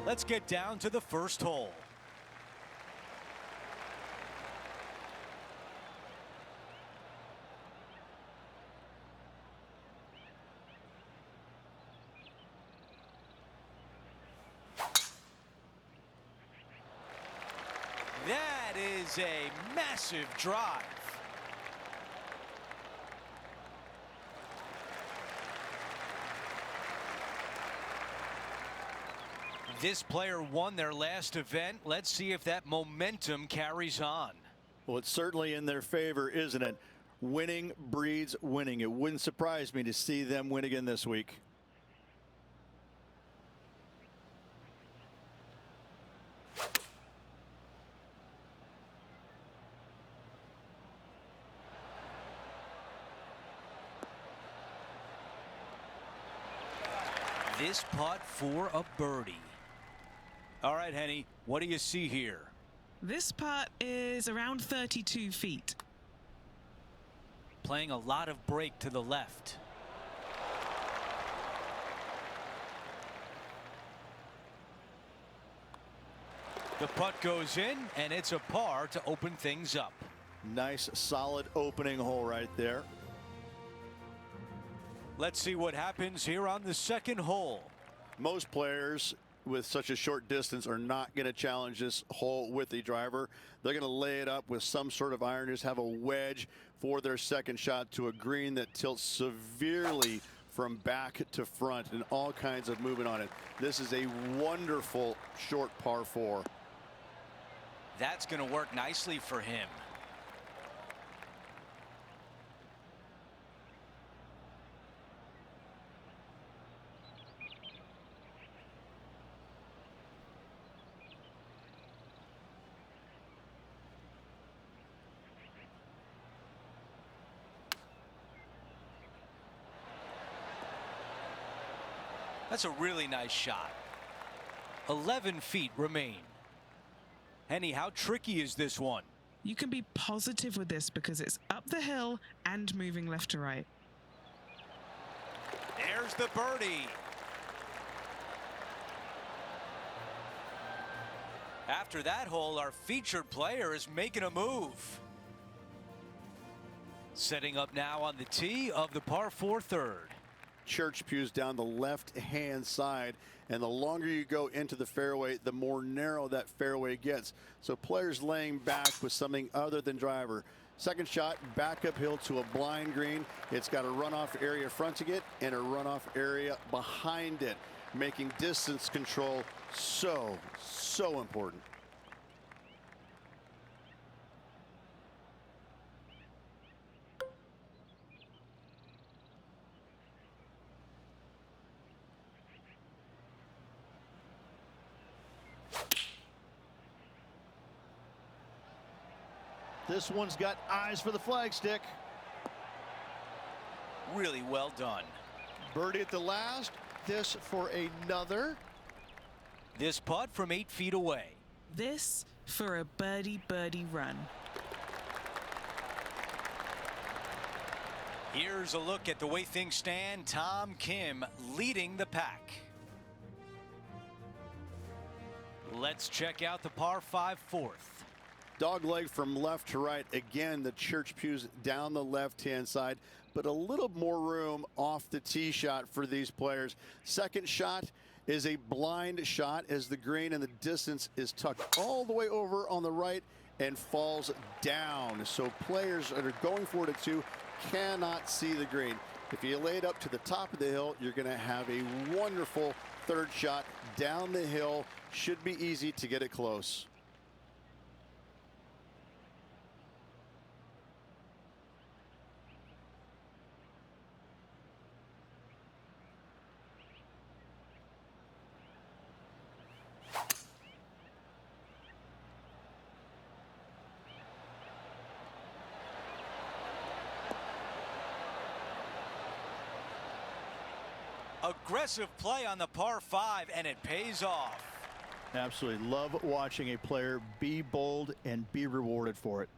Let's get down to the first hole. That is a massive drive. This player won their last event. Let's see if that momentum carries on. Well, it's certainly in their favor, isn't it? Winning breeds winning. It wouldn't surprise me to see them win again this week. This putt for a birdie. All right, Henny, what do you see here? This putt is around 32 feet. Playing a lot of break to the left. The putt goes in, and it's a par to open things up. Nice, solid opening hole right there. Let's see what happens here on the second hole. Most players with such a short distance are not going to challenge this hole with the driver. They're going to lay it up with some sort of iron, just have a wedge for their second shot to a green that tilts severely from back to front and all kinds of movement on it. This is a wonderful short par 4. That's going to work nicely for him. That's a really nice shot. 11 feet remain. Henny, how tricky is this one? You can be positive with this because it's up the hill and moving left to right. There's the birdie. After that hole, our featured player is making a move. Setting up now on the tee of the par 4 third. Church pews down the left-hand side, and the longer you go into the fairway, the more narrow that fairway gets. So players laying back with something other than driver. Second shot back uphill to a blind green. It's got a runoff area fronting it and a runoff area behind it, making distance control so important. This one's got eyes for the flagstick. Really well done. Birdie at the last. This for another. This putt from 8 feet away. This for a birdie run. Here's a look at the way things stand. Tom Kim leading the pack. Let's check out the par 5 fourth. Dog leg from left to right. Again, the church pews down the left-hand side, but a little more room off the tee shot for these players. Second shot is a blind shot as the green and the distance is tucked all the way over on the right and falls down. So players that are going for it at 2 cannot see the green. If you lay it up to the top of the hill, you're going to have a wonderful third shot down the hill. Should be easy to get it close. Aggressive play on the par 5, and it pays off. Absolutely love watching a player be bold and be rewarded for it.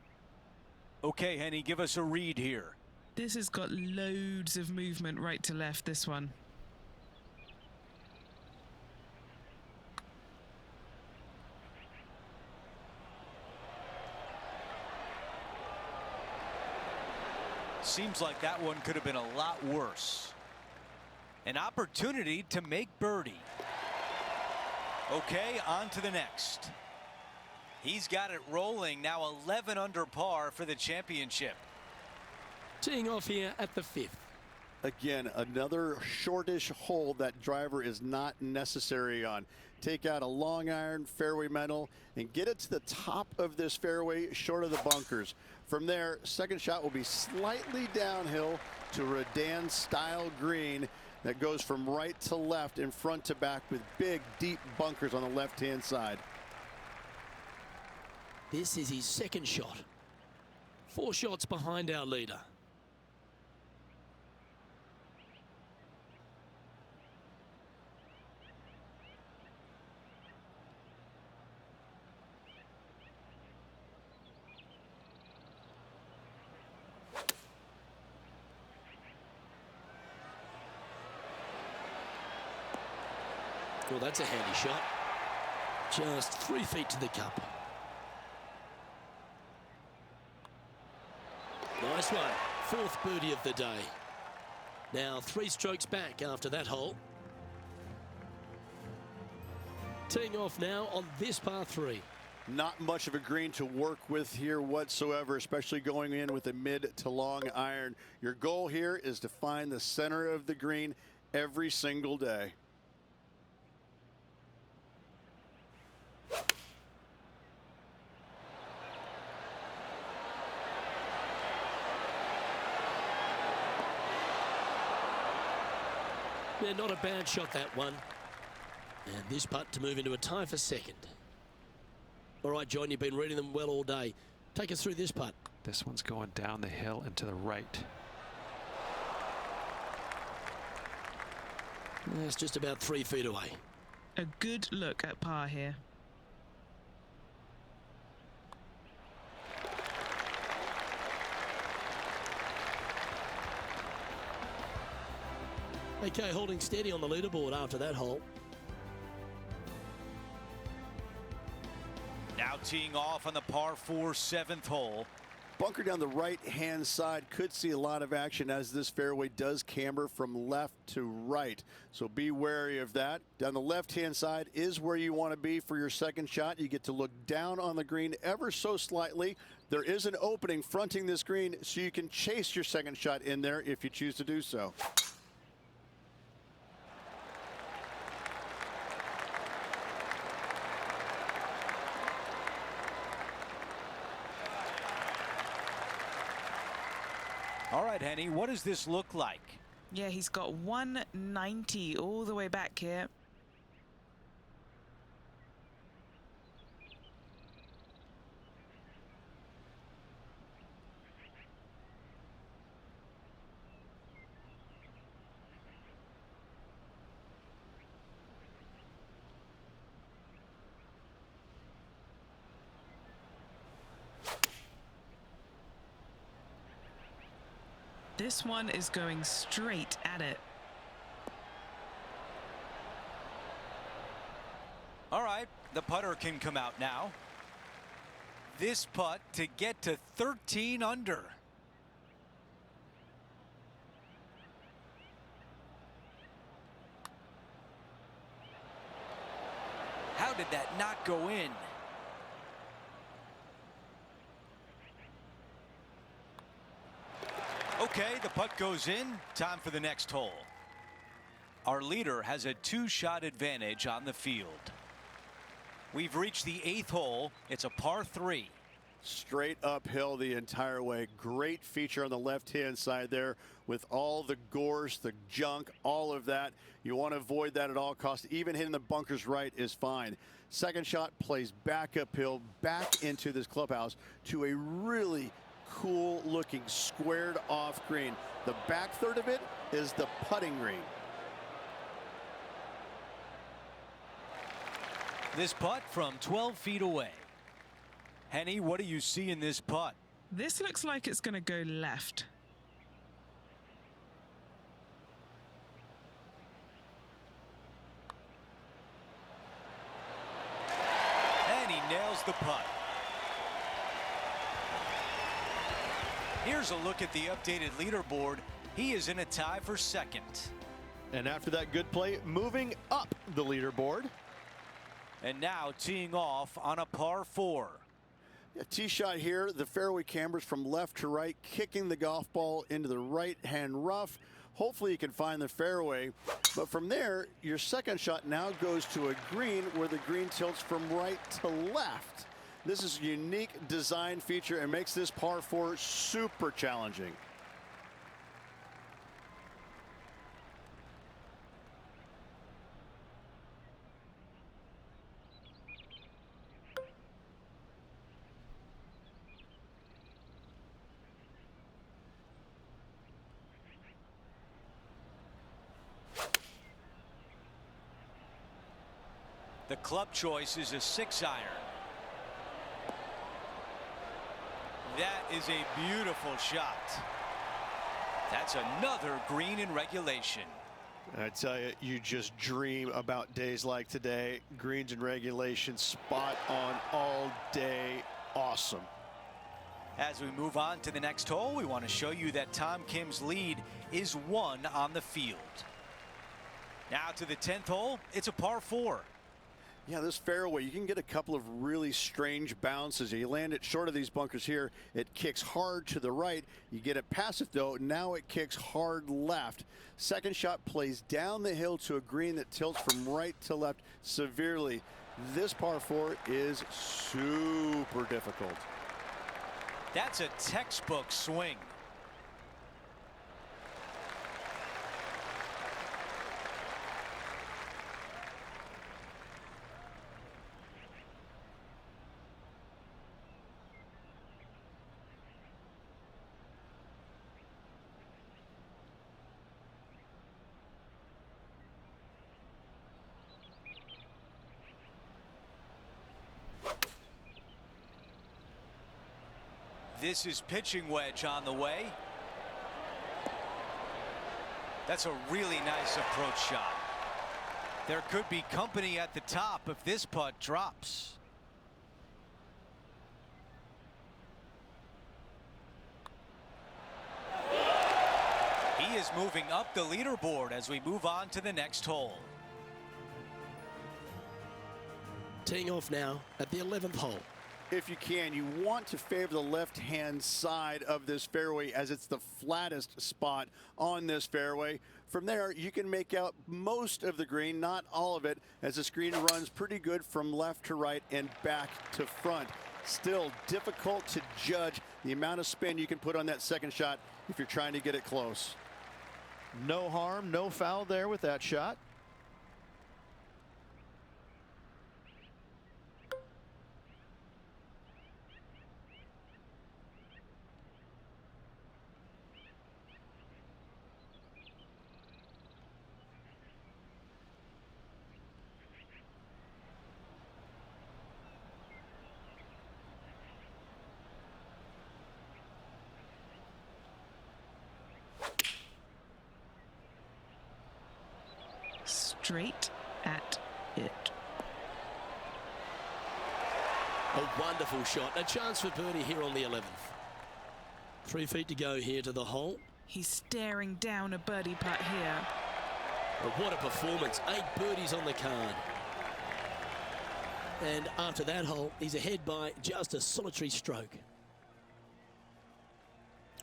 Okay, Henny, give us a read here. This has got loads of movement right to left, this one. seems like that one could have been a lot worse. An opportunity to make birdie. Okay, on to the next. He's got it rolling now, 11 under par for the championship. Teeing off here at the 5th. Again, another shortish hole that driver is not necessary on. Take out a long iron, fairway metal, and get it to the top of this fairway, short of the bunkers. From there, second shot will be slightly downhill to a Redan style green that goes from right to left and front to back with big, deep bunkers on the left-hand side. This is his second shot. 4 shots behind our leader. Well, that's a handy shot. Just 3 feet to the cup. Nice one. 4th birdie of the day. Now 3 strokes back after that hole. Teeing off now on this par 3. Not much of a green to work with here whatsoever, especially going in with a mid to long iron. Your goal here is to find the center of the green every single day. Yeah, not a bad shot, that one. And this putt to move into a tie for second. All right, John, you've been reading them well all day. Take us through this putt. This one's going down the hill and to the right. It's just about 3 feet away. A good look at par here. Okay, holding steady on the leaderboard after that hole. Now teeing off on the par 4 7th hole. Bunker down the right-hand side, could see a lot of action as this fairway does camber from left to right. So be wary of that. Down the left-hand side is where you want to be for your second shot. You get to look down on the green ever so slightly. There is an opening fronting this green, so you can chase your second shot in there if you choose to do so. All right, Henny, what does this look like? Yeah, he's got 190 all the way back here. This one is going straight at it. All right, the putter can come out now. This putt to get to 13 under. How did that not go in? Okay, the putt goes in. Time for the next hole. Our leader has a 2-shot advantage on the field. We've reached the 8th hole. It's a par 3. Straight uphill the entire way. Great feature on the left-hand side there with all the gorse, the junk, all of that. You want to avoid that at all costs. Even hitting the bunkers right is fine. Second shot plays back uphill, back into this clubhouse to a really cool looking squared off green. The back third of it is the putting green. This putt from 12 feet away. Henny, what do you see in this putt? This looks like it's going to go left. And he nails the putt. Here's a look at the updated leaderboard. He is in a tie for second. And after that good play, moving up the leaderboard. And now teeing off on a par 4. A tee shot here, the fairway cameras from left to right, kicking the golf ball into the right-hand rough. Hopefully you can find the fairway. But from there, your second shot now goes to a green where the green tilts from right to left. This is a unique design feature and makes this par 4 super challenging. The club choice is a 6-iron. That is a beautiful shot. That's another green in regulation. I tell you, you just dream about days like today. Greens in regulation, spot on all day. Awesome. As we move on to the next hole, we want to show you that Tom Kim's lead is 1 on the field. Now to the 10th hole, it's a par 4. Yeah, this fairway, you can get a couple of really strange bounces. You land it short of these bunkers here. It kicks hard to the right. You get it past it, though. Now it kicks hard left. Second shot plays down the hill to a green that tilts from right to left severely. This par 4 is super difficult. That's a textbook swing. This is pitching wedge on the way. That's a really nice approach shot. There could be company at the top if this putt drops. He is moving up the leaderboard as we move on to the next hole. Teeing off now at the 11th hole. If you can, you want to favor the left-hand side of this fairway as it's the flattest spot on this fairway. From there, you can make out most of the green, not all of it, as the screen runs pretty good from left to right and back to front. Still difficult to judge the amount of spin you can put on that second shot if you're trying to get it close. No harm, no foul there with that shot. Straight at it. A wonderful shot. A chance for birdie here on the 11th. 3 feet to go here to the hole. He's staring down a birdie putt here. But what a performance. 8 birdies on the card. And after that hole, he's ahead by just a solitary stroke.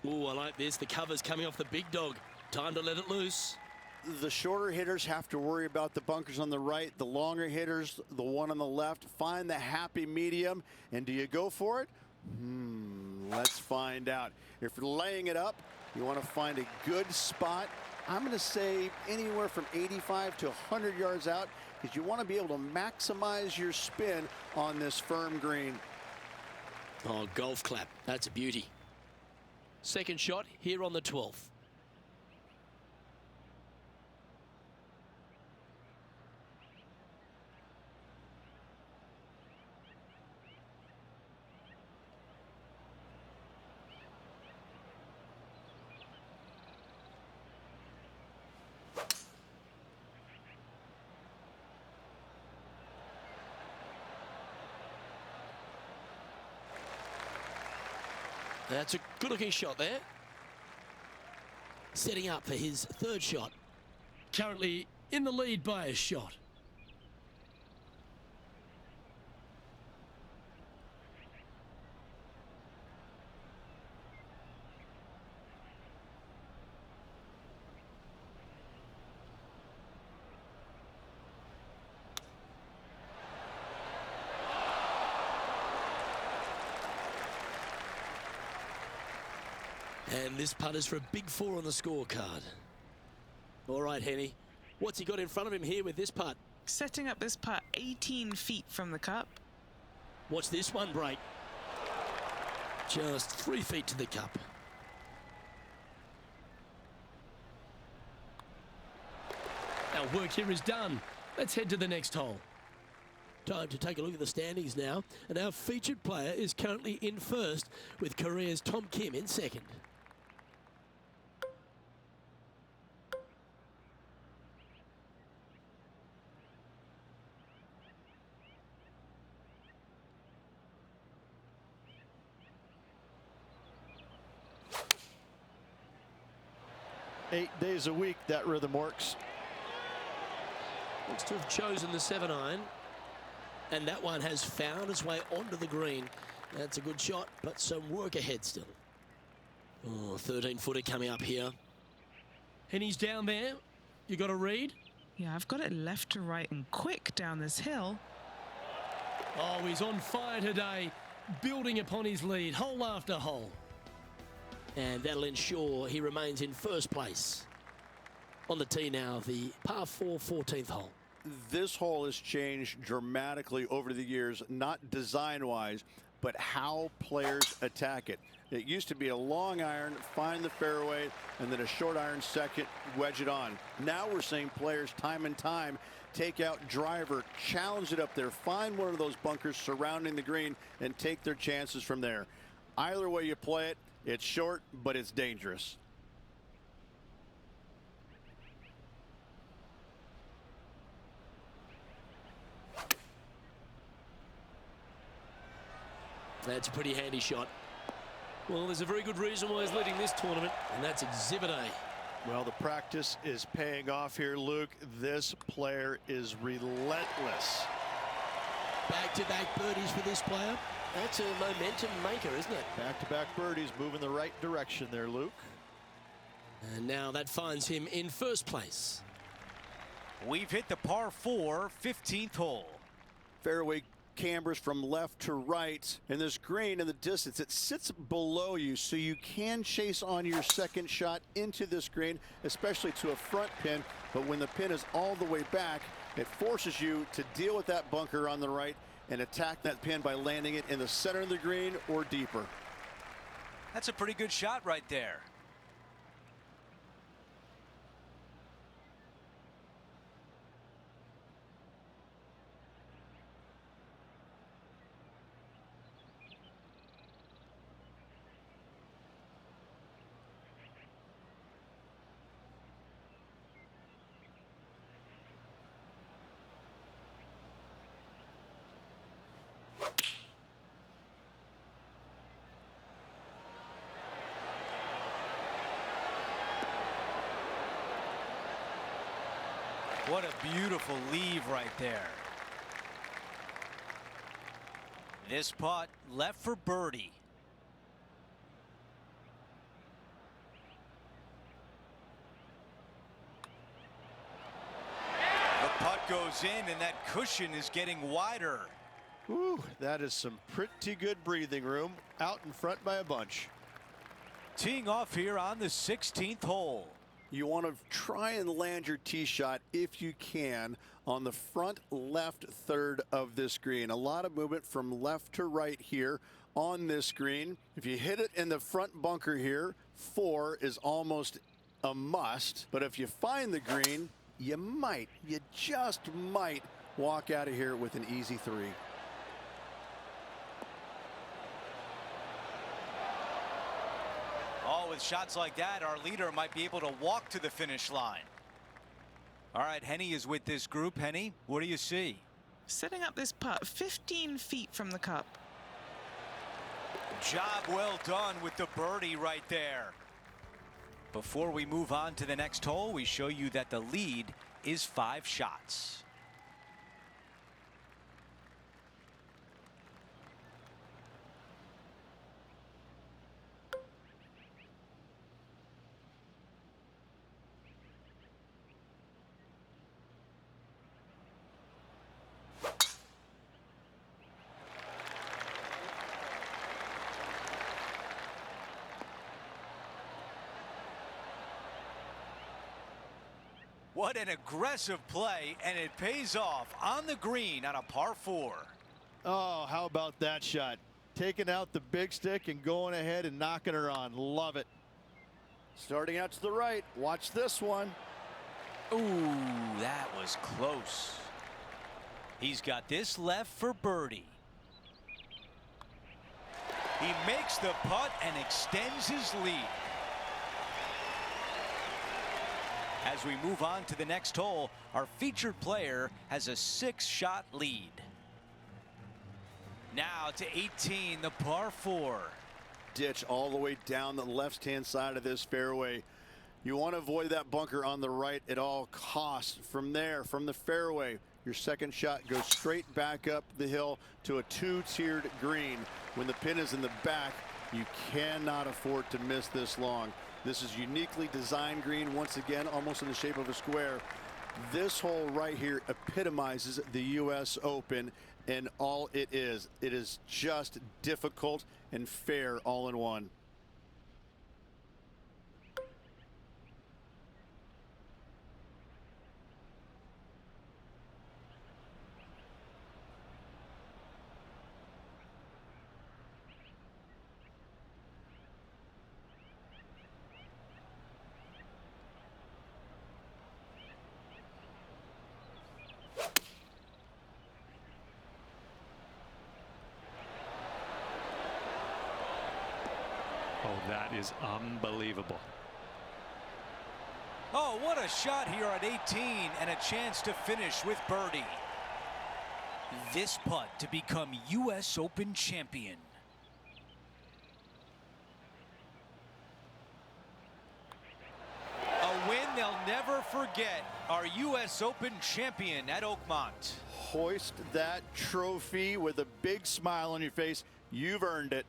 Oh, I like this. The cover's coming off the big dog. Time to let it loose. The shorter hitters have to worry about the bunkers on the right. The longer hitters, the one on the left, find the happy medium. And do you go for it? Let's find out. If you're laying it up, you want to find a good spot. I'm going to say anywhere from 85 to 100 yards out, because you want to be able to maximize your spin on this firm green. Oh, golf clap. That's a beauty. Second shot here on the 12th. That's a good-looking shot there. Setting up for his third shot. Currently in the lead by a shot. And this putt is for a big 4 on the scorecard. All right, Henny. What's he got in front of him here with this putt? Setting up this putt 18 feet from the cup. Watch this one break. Just 3 feet to the cup. Our work here is done. Let's head to the next hole. Time to take a look at the standings now. And our featured player is currently in first, with Korea's Tom Kim in second. Eight days a week, that rhythm works. Looks to have chosen the 7-iron. And that one has found its way onto the green. That's a good shot, but some work ahead still. Oh, 13-footer coming up here. Henny's down there. You got a read? Yeah, I've got it left to right and quick down this hill. Oh, he's on fire today, building upon his lead, hole after hole. And that'll ensure he remains in first place. On the tee now, the par 4 14th hole. This hole has changed dramatically over the years, not design-wise, but how players attack it. It used to be a long iron, find the fairway, and then a short iron second, wedge it on. Now we're seeing players time and time take out driver, challenge it up there, find one of those bunkers surrounding the green, and take their chances from there. Either way you play it, it's short, but it's dangerous. That's a pretty handy shot. Well, there's a very good reason why he's leading this tournament, and that's Exhibit A. Well, the practice is paying off here, Luke. This player is relentless. Back-to-back birdies for this player. That's a momentum maker, isn't it? Back-to-back birdies, moving the right direction there, Luke. And now that finds him in first place. We've hit the par 4 15th hole. Fairway cambers from left to right, and this green in the distance, it sits below you, so you can chase on your second shot into this green, especially to a front pin. But when the pin is all the way back, it forces you to deal with that bunker on the right and attack that pin by landing it in the center of the green or deeper. That's a pretty good shot right there. What a beautiful leave right there. This putt left for birdie. The putt goes in, and that cushion is getting wider. Ooh, that is some pretty good breathing room out in front by a bunch. Teeing off here on the 16th hole. You want to try and land your tee shot if you can on the front left third of this green. A lot of movement from left to right here on this green. If you hit it in the front bunker here, 4 is almost a must. But if you find the green, you just might walk out of here with an easy 3. Oh, with shots like that, our leader might be able to walk to the finish line. All right, Henny is with this group. Henny, what do you see? Setting up this putt 15 feet from the cup. Job well done with the birdie right there. Before we move on to the next hole, we show you that the lead is 5 shots. What an aggressive play, and it pays off on the green on a par 4. Oh, how about that shot? Taking out the big stick and going ahead and knocking her on. Love it. Starting out to the right. Watch this one. Ooh, that was close. He's got this left for birdie. He makes the putt and extends his lead. As we move on to the next hole, our featured player has a 6-shot lead. Now to 18, the par 4. Ditch all the way down the left-hand side of this fairway. You want to avoid that bunker on the right at all costs. From there, from the fairway, your second shot goes straight back up the hill to a 2-tiered green. When the pin is in the back, you cannot afford to miss this long. This is uniquely designed green, once again, almost in the shape of a square. This hole right here epitomizes the U.S. Open and all it is. It is just difficult and fair all in one. Oh, that is unbelievable. Oh, what a shot here at 18 and a chance to finish with birdie. This putt to become U.S. Open champion. A win they'll never forget. Our U.S. Open champion at Oakmont. Hoist that trophy with a big smile on your face. You've earned it.